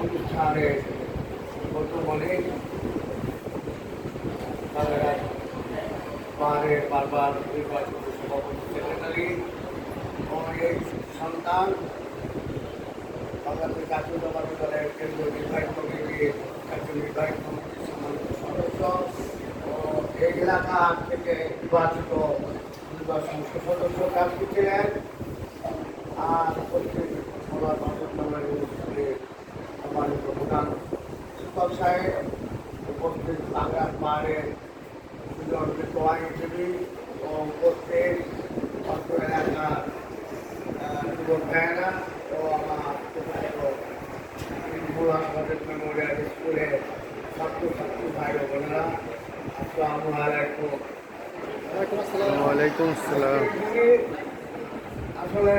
অনুষ্ঠানে বর্তমানে বারবার নির্বাচিত সভাপতি সেক্রেটারি এই সন্তান বাংলাদেশ জাতীয়তাবাদী দলের কেন্দ্রীয় নির্বাহী কমিটির একজন নির্বাহী কমিটির সম্মানিত সদস্য ও এই এলাকা থেকে নির্বাচিত নির্বাচন সদস্য প্রার্থী ছিলেন। আর উপস্থিত সবার বাংলার অনুষ্ঠানে সম্মানিত প্রধান শিক্ষক সাহেব, উপস্থিত বাংলার পাহাড়ের সুযোগ আইনজীবী ও উপস্থিত অর্থ এলাকার যুবক ভাইয়েরা ও আমার মেমোরিয়াল স্কুলের ছাত্রছাত্রী ভাই বোনেরা, আসসালামু আলাইকুম। ওয়ালাইকুম আসসালাম। আসলে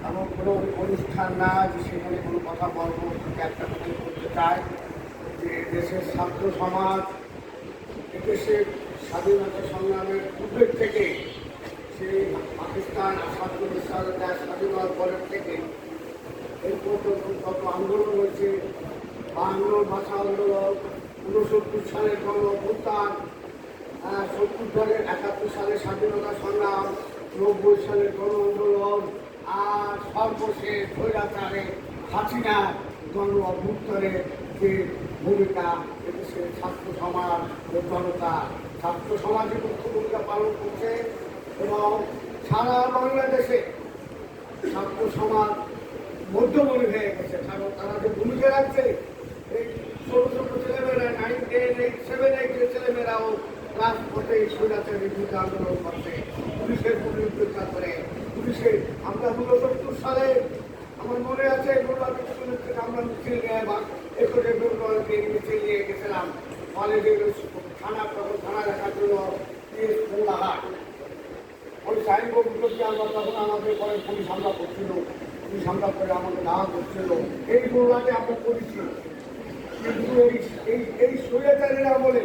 এমন কোনো অনুষ্ঠান না যে সেখানে কোনো কথা বলবো, একটা কথা বলতে চাই যে দেশের ছাত্র সমাজ এদেশের স্বাধীনতা সংগ্রামের পূর্বের থেকে সেই পাকিস্তান 47 সালে দেশ স্বাধীন হওয়ার পরের থেকে এই পর্যন্ত কত আন্দোলন হয়েছে। 52 ভাষা আন্দোলন, 69 সালের গণ অভ্যুত্থান, 70 সালের 71 সালের স্বাধীনতা সংগ্রাম, 90 সালের গণ আন্দোলন, আর সর্বশেষ স্বৈরাচারে হাসিনা গণ অভ্যুত্থানের যে ভূমিকা এদেশের ছাত্র সমাজ ও জনতা ছাত্র সমাজের মুখ্য ভূমিকা পালন করছে। এবং সারা বাংলাদেশে ছাত্র সমাজ মধ্যমণি হয়ে গেছে, কারণ তারা যে ভূমিকা রাখছে এই ছোট ছোট ছেলেমেয়েরা 9, 10, 8, 7, 8 ছেলেমেয়েরাও রাজপথে স্বৈরাচারের বিরুদ্ধে আন্দোলন করছে, পুলিশের বিরোধিতা করে। পুলিশের আমরা 69 সালে আমার মনে আছে আমরা মিছিল নিয়ে বা একটে মিছিল নিয়ে গেছিলাম কলেজের থানা দেখার জন্য হাট। ওই সাইনবোর্ডগুলো দিয়ে আমরা তখন আমাদের পরে পুলিশ হামলা করছিল, পুলিশ হামলা করে আমাদের দাওয়া করছিল, এই গোলাতে আমরা করেছি। কিন্তু এই স্বৈরাচারের আমলে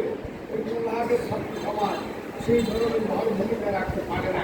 এই গোলাহাটের ছাত্র সমাজ সেই ধরনের ভালো ভূমিকা রাখতে পারে না।